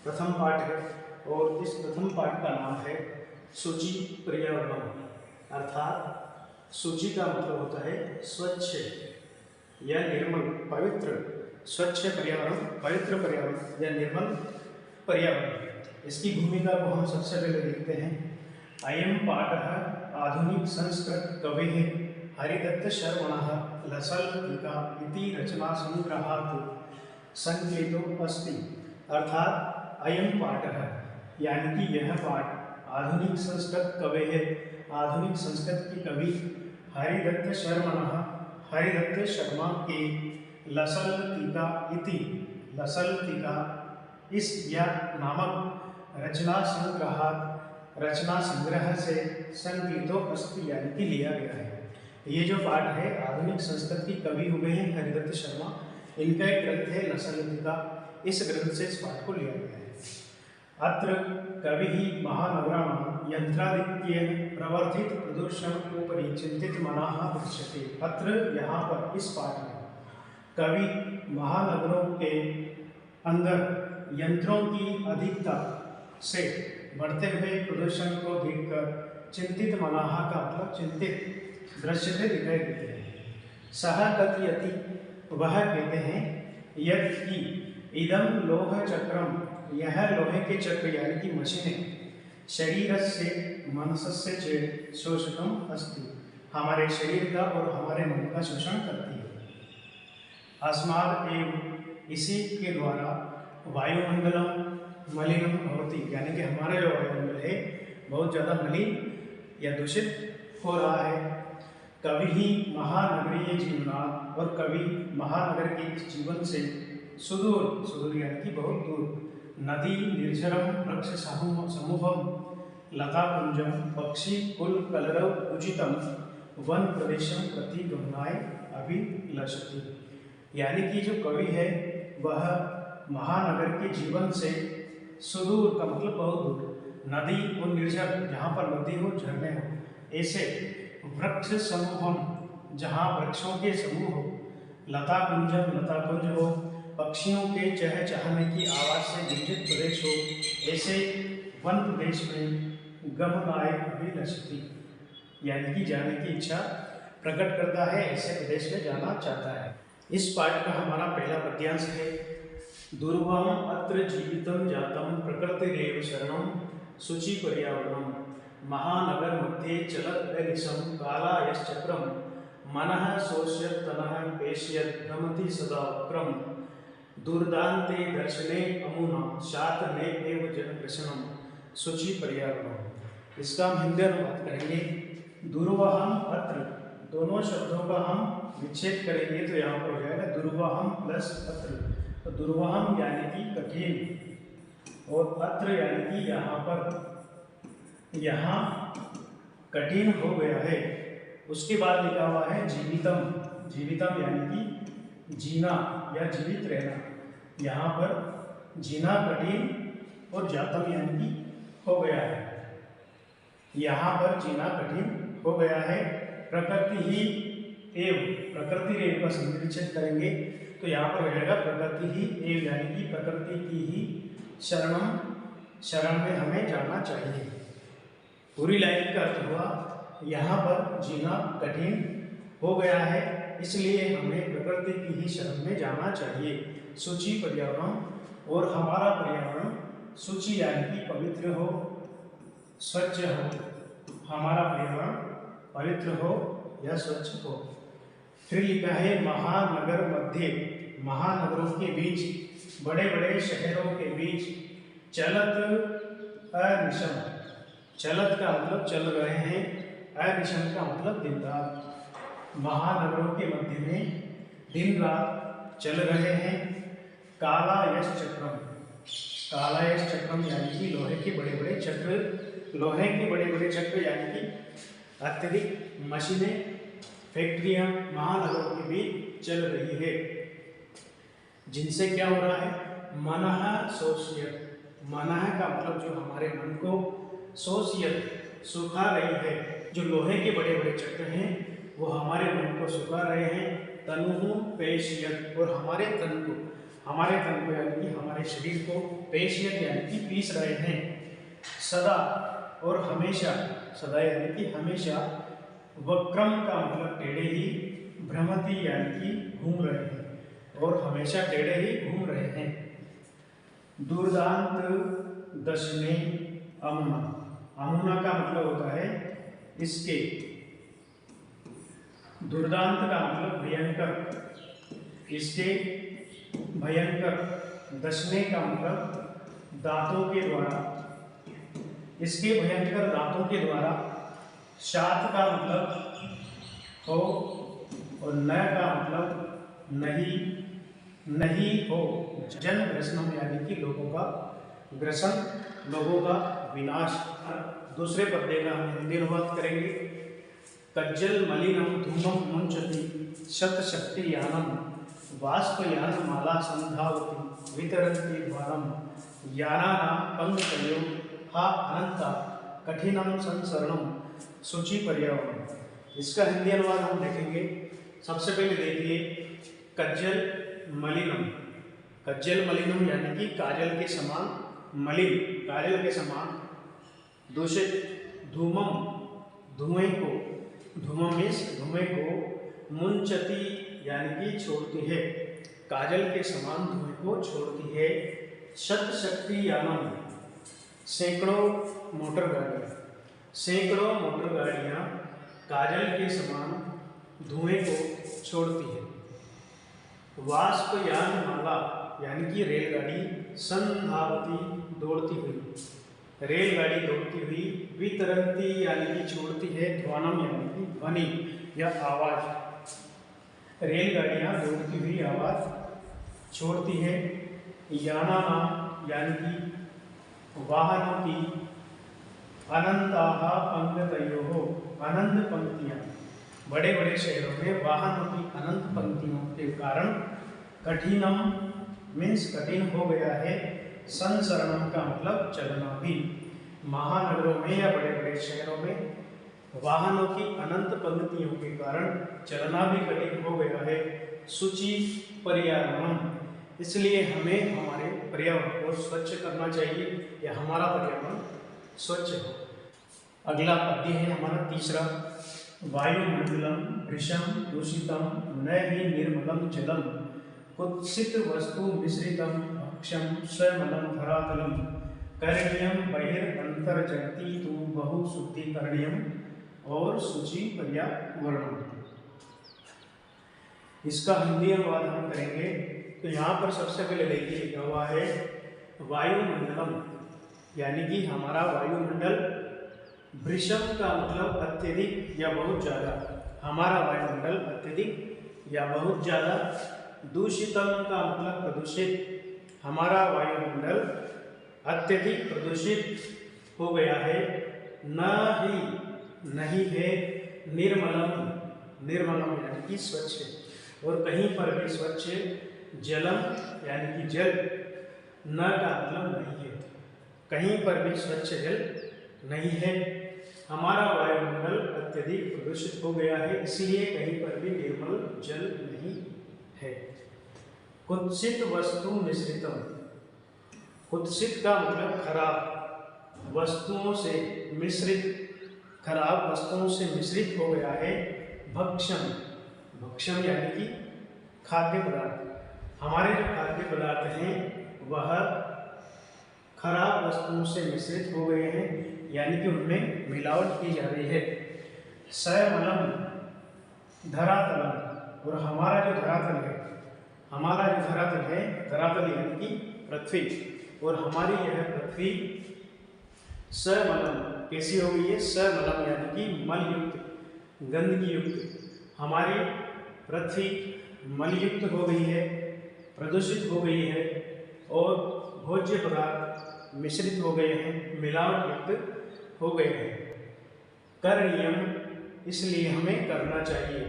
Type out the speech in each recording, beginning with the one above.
प्रथम पाठ है और इस प्रथम पाठ का नाम है शुचि पर्यावरण। अर्थात शुचि का मतलब होता है स्वच्छ या निर्मल, पवित्र। स्वच्छ पर्यावरण, पवित्र पर्यावरण या निर्मल पर्यावरण। इसकी भूमिका को हम सबसे पहले देखते हैं। अयं पाठः आधुनिक संस्कृत कवेः हरिदत्त शर्मणः लसल टीका इति रचना संग्रहात् संकलितो अस्ति। अर्थात अयं पाठः यानी कि यह पाठ आधुनिक संस्कृत कवेः, आधुनिक संस्कृत की कवि हरिदत्त शर्मणः, हरिदत्त शर्मा के लसल टीका इति, लसल टीका इस या नामक रचना संग्रहात्, रचना संग्रह से संकलितो अस्ति यानी कि लिया गया है। ये जो पाठ है आधुनिक संस्कृत की कवि हुए हैं हरिदत्त शर्मा, इनका एक ग्रंथ है लसल टीका। इस ग्रंथ से इस पाठ को लिया गया है। अत्र कविः महानगराणां यंत्राधिक्येन प्रवर्धित प्रदूषणोपरि चिंतित मनाः दृश्यते। अत्र यहाँ पर इस पाठ में कवि महानगरों के अंदर यंत्रों की अधिकता से बढ़ते हुए प्रदूषण को देखकर चिंतित मनाः का मतलब चिंतित दृश्य से दिखाई देते हैं। सह कथयति, वह कहते हैं, यदि इदं लोह चक्रम, यह लोहे के चक्र यानी कि मशीनें शरीरस्य मनसस्य च शोषकम अस्ति, हमारे शरीर का और हमारे मन का शोषण करती है। अस्माद् एव, इसी के द्वारा वायुमंडलम मलिनम भवति, यानी कि हमारा जो वायुमंडल है बहुत ज़्यादा मलिन या दूषित हो रहा है। कवि ही महानगरीय जीवनात्, और कवि महानगर के इस जीवन से सुदूर, सुदूर यानी कि बहुत दूर, नदी निर्झरम वृक्ष समूहम लताकुंजम पक्षी कुल कलरव उचितम वन प्रदेशम प्रति गमनाय अभिलषति, यानी कि जो कवि है वह महानगर के जीवन से सुदूर का मतलब बहुत दूर, नदी और निर्जर जहाँ पर नदी हो, झरने हो, ऐसे वृक्ष समूहम जहाँ वृक्षों के समूह हो, लता कुंजम लताकुंज हो, पक्षियों के चहचहाने की आवाज़ से गुंजित प्रदेश हो, ऐसे वन प्रदेश में गमनाय अभिलषति, यानी कि जाने की इच्छा प्रकट करता है, ऐसे प्रदेश में जाना चाहता है। इस पाठ का हमारा पहला पद्यांश है। दुर्वम अत्र जीवितं जातं प्रकृतिरेव शरणं शुचि पर्यावरणं महानगर मध्ये चलत् अनिशं कालायश्चक्रं मनः शोष्यत् तनः पेश्यत् भ्रमति सदा वक्रं दुर्दान्ते दर्शने अमुना शातने एव जनकृष्णं शुचि पर्यावरणं। इसका हम हिंदी अनुवाद करेंगे। दुर्वहम अत्र, दोनों शब्दों का हम विच्छेद करेंगे तो यहाँ पर हो जाएगा दुर्वहम प्लस अत्र। तो दुर्वहम यानी कि कठिन और अत्र यानी कि यहाँ पर, यहाँ कठिन हो गया है। उसके बाद लिखा हुआ है जीवितम, जीवितम यानी कि जीना या जीवित रहना। यहाँ पर जीना कठिन और जातम यानी कि हो गया है। यहाँ पर जीना कठिन हो गया है। प्रकृति ही एव, प्रकृति एव का संविच्छेद करेंगे तो यहाँ पर हो जाएगा प्रकृति ही एव, यानी कि प्रकृति की ही शरणम, शरण में हमें जाना चाहिए। पूरी लाइन का अर्थ हुआ यहाँ पर जीना कठिन हो गया है, इसलिए हमें प्रकृति की ही शरण में जाना चाहिए। शुचि पर्यावरण, और हमारा पर्यावरण शुचि यानी कि पवित्र हो, स्वच्छ हो, हमारा पर्यावरण पवित्र हो या स्वच्छ हो। फिर लिखा है महानगर मध्य, महानगरों के बीच, बड़े बड़े शहरों के बीच, चलत अनिशम, चलत का मतलब चल रहे हैं, अनिशम का मतलब दिन रात। महानगरों के मध्य में दिन रात चल रहे हैं। कालायश चक्रम, कालायश चक्रम यानी कि लोहे के बड़े बड़े चक्र, लोहे के बड़े बड़े चक्र यानी कि अत्यधिक मशीनें, फैक्ट्रियां महानगरों के बीच चल रही है, जिनसे क्या हो रहा है, मनः शोष्यत्, मनः का मतलब जो हमारे मन को, शोष्यत् सुखा रही है। जो लोहे के बड़े बड़े चक्र हैं वो हमारे मन को सुखा रहे हैं। तनुः पेश्यत्, और हमारे तन को, हमारे तन को यानी कि हमारे शरीर को पेशियत यानी कि पीस रहे हैं। सदा और हमेशा, सदा यानी कि हमेशा, वक्रम का मतलब टेढ़े ही, भ्रमति यानी कि घूम रहे हैं और हमेशा टेढ़े ही घूम रहे हैं। दुर्दांत दशने अमुना, अमुना का मतलब होता है इसके, दुर्दांत का मतलब भयंकर, इसके भयंकर, दशने का मतलब दांतों के द्वारा, इसके भयंकर दांतों के द्वारा, शात का मतलब हो और न का मतलब नहीं, नहीं हो, जन ग्रसनम यानी कि लोगों का ग्रसन, लोगों का विनाश। दूसरे पद्य का हम हिंदी अनुवाद करेंगे। कज्जल मलिनम धूमम मुंचति शत शक्ति यानम वाष्पयान माला संधावती वितरन्ति द्वारम यानाना पंकतयो हा अनंता कठिनम संसरणम सूचि पर्यावरण। इसका हिंदी अनुवाद हम देखेंगे। सबसे पहले देखिए कज्जल मलिनम, कज्जल मलिनम यानी कि काजल के समान मलिन, काजल के समान दूषित, धूमम धुएं को, धूमम मीन्स धुएं को, मुंचती यानी कि छोड़ती है, काजल के समान धुएं को छोड़ती है। शत शक्ति यानम सैकड़ों मोटर गाड़ियाँ, सैकड़ों मोटर गाड़ियाँ काजल के समान धुएं को छोड़ती है। वाष्पयान माला यानी कि रेलगाड़ी, संधावती दौड़ती हुई, रेलगाड़ी दौड़ती हुई, वितरंती यानी कि छोड़ती है, ध्वनम यानी कि ध्वनि या आवाज, रेलगाड़ियाँ दौड़ती हुई आवाज छोड़ती है। यानाना यानी कि वाहनों की, अनंताहा पंक्तयो, अनंत पंक्तियाँ, बड़े बड़े शहरों में वाहनों की अनंत पंक्तियों के कारण कठिनम मीन्स कठिन हो गया है, संसरणम का मतलब चलना भी, महानगरों में या बड़े बड़े शहरों में वाहनों की अनंत पंक्तियों के कारण चलना भी कठिन हो गया है। सूचि पर्यावरण, इसलिए हमें हमारे पर्यावरण को स्वच्छ करना चाहिए या हमारा पर्यावरण स्वच्छ हो। अगला पद्य है हमारा तीसरा। वायुमंडलम वृषम दूषितम न ही निर्मलम जलम कुत्सित वस्तु मिश्रितम भक्षम स्वमलम धरातलम करणीयम बहिर्अंतर्जगति तु बहु शुद्धिकरणीयम और सूचि पर्यावरण। इसका हिंदी अनुवाद हम करेंगे। तो यहाँ पर सबसे पहले देखिए लिखा हुआ है वायुमंडलम यानी कि हमारा वायुमंडल, वृषम का मतलब अत्यधिक या बहुत ज़्यादा, हमारा वायुमंडल अत्यधिक या बहुत ज़्यादा, दूषितम का मतलब प्रदूषित, हमारा वायुमंडल अत्यधिक प्रदूषित हो गया है। न ही नहीं है, निर्मलम, निर्मलम यानी कि स्वच्छ, और कहीं पर भी स्वच्छ, जलम यानी कि जल, न का मतलब नहीं है, कहीं पर भी स्वच्छ जल नहीं है। हमारा वायुमंडल अत्यधिक प्रदूषित हो गया है, इसलिए कहीं पर भी निर्मल जल नहीं है। कुत्सित वस्तु मिश्रितम, कुत्सित का मतलब खराब, वस्तुओं से मिश्रित, खराब वस्तुओं से मिश्रित हो गया है। भक्षम, भक्षम यानी कि खाद्य पदार्थ, हमारे जो खाद्य पदार्थ हैं वह खराब वस्तुओं से मिश्रित हो गए हैं, यानी कि उनमें मिलावट की जा रही है। सयमलम धरातलम, और हमारा जो धरातल है, हमारा जो धरातल है, धरातल यानी कि पृथ्वी, और हमारी यह पृथ्वी समलम कैसी हो गई है? समलम यानी कि मलयुक्त, गंदगी युक्त, हमारी पृथ्वी मलयुक्त हो गई है, प्रदूषित हो गई है, और भोज्य पदार्थ मिश्रित हो गए हैं, मिलावट युक्त हो गए हैं। करणीयम, इसलिए हमें करना चाहिए।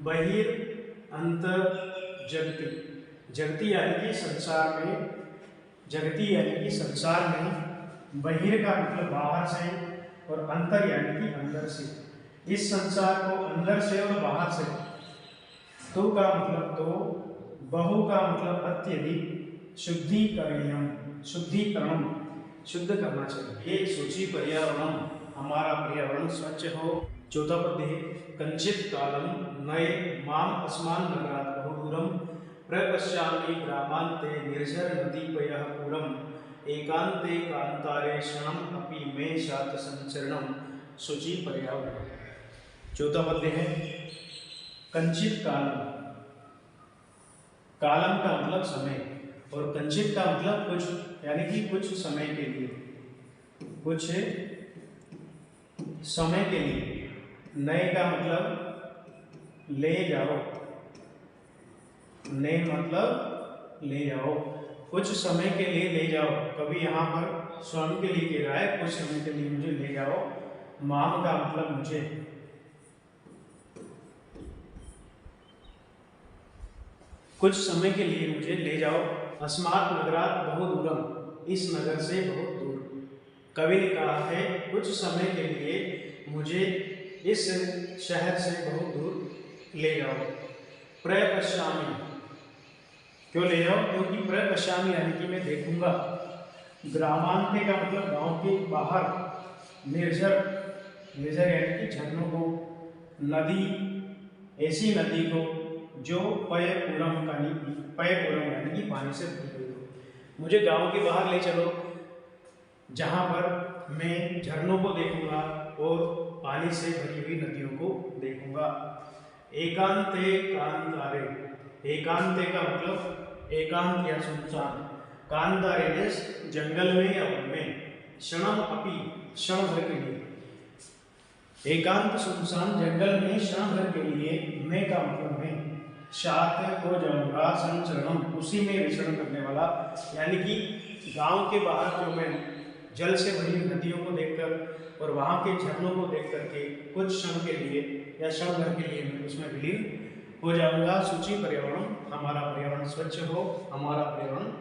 बहिर अंतर जगति, जगति यानी कि संसार में, जगति यानी कि संसार में, बहिर का मतलब बाहर से, और अंतर यानी कि अंदर से। इस संसार को अंदर से और बाहर से, तो का मतलब तो, बहु का मतलब अत्यधिक, शुद्धिकरणीयम, शुद्धिकरण, शुद्ध करना चाहिए। ये सूची पर्यावरण, हमारा पर्यावरण स्वच्छ हो। चौथा पद्य है कंचित कालम नए माम अस्मान नगरात बहुदूरम प्रपश्यामि ग्रामांते निर्झर नदीपयः पूरम एकांते कांतारे क्षणम अपि मे शात संचरणम सूची पर्यावरण। चौथा पद्य है कंचित कालम, कालम का मतलब समय और कंचित का मतलब कुछ, यानी कि कुछ समय के लिए, कुछ समय के लिए। नए का मतलब ले जाओ, नए मतलब ले जाओ, कुछ समय के लिए ले जाओ। कभी यहाँ पर स्वयं के लिए कह रहा है, कुछ समय के लिए मुझे ले जाओ। माम का मतलब मुझे, कुछ समय के लिए मुझे ले जाओ। अस्मात् नगरात बहुत दूरम, इस नगर से बहुत दूर। कवि ने कहा है कुछ समय के लिए मुझे इस शहर से बहुत दूर ले जाओ। प्रपश्यामि, क्यों ले जाओ? क्योंकि प्रपश्यामि यानी कि मैं देखूंगा। ग्रामांते का मतलब गांव के बाहर, निर्झर, निर्झर यानी कि झरनों को, नदी, ऐसी नदी को जो पयपूरम का, पयपूरम यानी कि पानी से भरी हुई हो। मुझे गांव के बाहर ले चलो जहां पर मैं झरनों को देखूंगा और पानी से भरी हुई नदियों को देखूंगा। एकांते कांतारे, एकांते का मतलब एकांत या सुनसान, कांतारे जंगल में या वन में, क्षणम अपि क्षण भर के लिए, एकांत सुनसान जंगल में क्षण भर के लिए। मैं का मतलब है शात को जाऊंगा, संचरणम उसी में विचरण करने वाला, यानी कि गांव के बाहर जो मैं जल से भरी हुई नदियों को देखकर और वहाँ के झरनों को देख करके कुछ क्षण के लिए या क्षण भर के लिए मैं उसमें विलीन हो जाऊंगा। सूची पर्यावरण, हमारा पर्यावरण स्वच्छ हो, हमारा पर्यावरण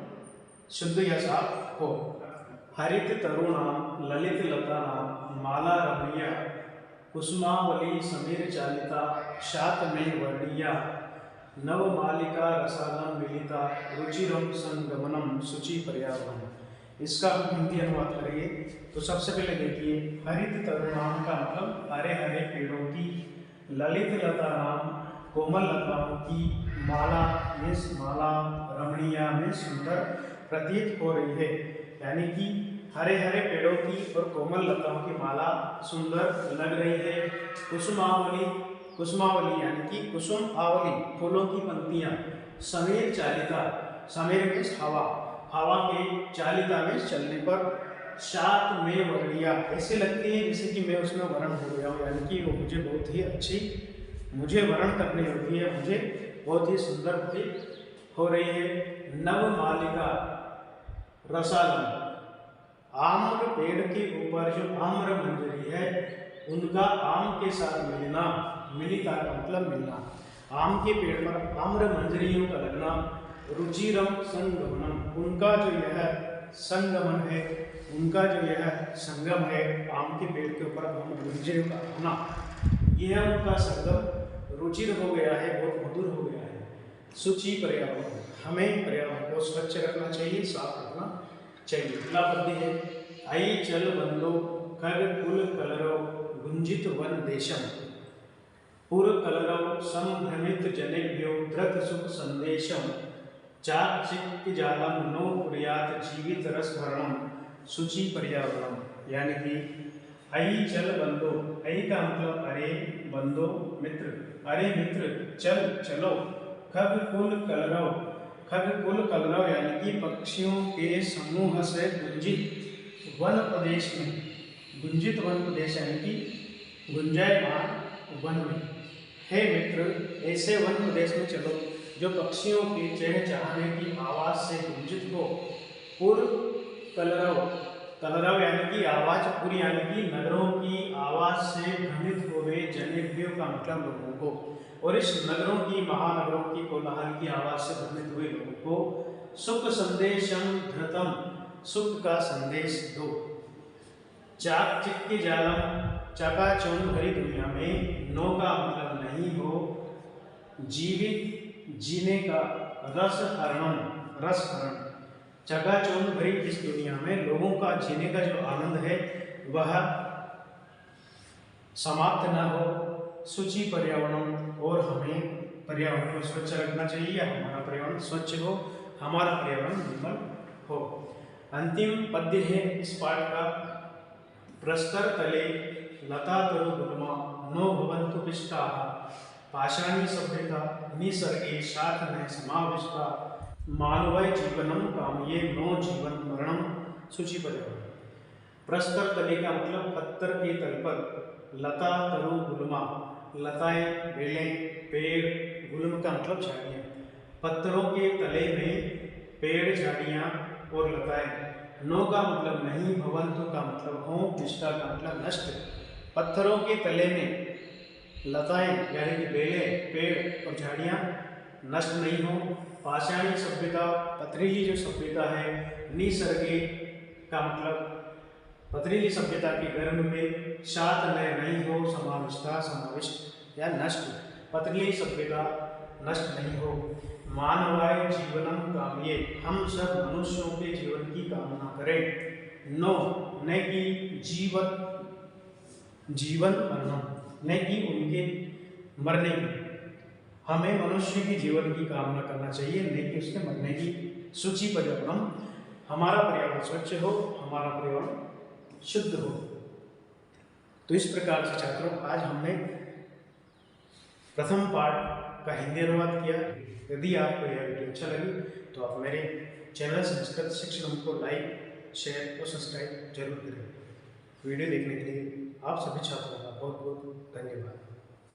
शुद्ध या साफ हो। हरित तरुणाम ललित लतानाम माला रमणीया कुसुमावली समीर चालिता शात में वर्णीया नव मालिका रसालम मिलिता रुचिरम संगमनम सूची पर्यावरण। इसका हम हिंदी अनुवाद करेंगे तो सबसे पहले देखिए, हरित तरुणाम का मतलब हरे हरे पेड़ों की, ललित लता नाम कोमल लताओं की, माला में माला, रमणीया में सुंदर प्रतीत हो रही है, यानी कि हरे हरे पेड़ों की और कोमल लताओं की माला सुंदर लग रही है। कुसुमावली, कुसुमावली यानी कि कुसुम आवली फूलों की पंक्तियां, समीर चालिता, समीर में हवा, हवा के चालिता में चलने पर, शात में वर्णिया ऐसे लगती है जैसे कि मैं उसमें वर्ण हो गया हूँ, यानी कि वो मुझे बहुत ही अच्छी, मुझे वर्ण करनी होती है, मुझे बहुत ही सुंदर प्रतीत हो रही है। नव मालिका रसालम, आम्र पेड़ के ऊपर जो आम्र मंजरी है उनका आम के साथ मिलना, मिलिता का मतलब मिलना, आम के पेड़ पर आम्र मंजरियों का लगना। रुचिरम संगमनम, उनका जो यह संगमन है, उनका जो यह संगम है, आम के पेड़ के ऊपर आम मंजरियों का लगना, यह उनका संगम रुचिर हो गया है, बहुत मधुर हो गया है। सूची पर्यावरण, हमें पर्यावरण को स्वच्छ रखना चाहिए, साफ रखना चाहिए। अगला पद्य है आई चल बंदो खग कुल कलरो गुंजित वन देशम पुर कलरव संभ्रमित जनेभ्यो धृत सुख संदेशम चाचिक जालम नो कुर्यात जीवित रस भरणम सूची पर्यावरण। यानी कि आई चल बंदो, आई का मतलब अरे, बंदो मित्र, अरे मित्र चल चलो। खग कुल कलरव, खग कुल कलरव यानी कि पक्षियों के समूह से गुंजित वन प्रदेश में, गुंजित वन प्रदेश यानी कि गुंजायमान वन में, हे मित्र ऐसे वन प्रदेश में चलो जो पक्षियों के चहचहाने की आवाज से गुंजित हो। पुर कलरव, कलरव यानी कि आवाज, पूरी यानी कि नगरों की आवाज से भ्रमित हो गए, जनेभ्यों का मतलब लोगों को, और इस नगरों की, महानगरों की कोलाहल की आवाज से भ्रमित हुए लोगों को सुख संदेशम धृतम, सुख का संदेश दो। चाक चिक्की जालम, चकाचौंध भरी दुनिया में, नो का मतलब नहीं हो, जीवित जीने का, रसहरण। चकाचौंध भरी इस दुनिया में लोगों का जीने का जो आनंद है वह समाप्त न हो। शुचि पर्यावरण, और हमें पर्यावरण को स्वच्छ रखना चाहिए, या हमारा पर्यावरण स्वच्छ हो, हमारा पर्यावरण निर्मल हो। अंतिम पद्य है इस पाठ का। प्रस्तर तले लता तरु गुल्मा नो भवन्तु पिष्टाः पाषाणी सभ्यता निसर्गे शाख में समाविष्टा मानवय जीवनम कामये नो जीवन मरणम शुचि पर्यावरण। प्रस्तर तले का मतलब पत्थर के तल पर, लता तरु गुल्मा, लताएं, बेलें, पेड़, गुल्म का मतलब झाड़ियाँ। पत्थरों के तले में पेड़, झाड़ियाँ और लताएं। नो का मतलब नहीं, भवन्तु का मतलब हो, पिष्टा का मतलब नष्ट। पत्थरों के तले में लताएं यानी कि बेलें, पेड़ और झाड़ियाँ नष्ट नहीं हो। पाषाणी सभ्यता, पथरीली जो सभ्यता है, निसर्गे का मतलब पथरीली सभ्यता के गर्भ में, शात नय नहीं हो, समाविष्टा समाविष्ट या नष्ट, पथरीली सभ्यता नष्ट नहीं हो। मानवाय जीवनम कामये, हम सब मनुष्यों के जीवन की कामना करें। नो न कि जीवन मरणम, न कि उनके मरने की, हमें मनुष्य के जीवन की कामना करना चाहिए, न कि उसके मरने की। शुचि पर्यावरण, हमारा पर्यावरण स्वच्छ हो, हमारा पर्यावरण शुद्ध हो। तो इस प्रकार से छात्रों आज हमने प्रथम पाठ का हिंदी अनुवाद किया। यदि आपको यह वीडियो अच्छा लगी तो आप मेरे चैनल संस्कृत शिक्षण को लाइक, शेयर और सब्सक्राइब जरूर करें। वीडियो देखने के लिए आप सभी छात्रों का बहुत बहुत धन्यवाद।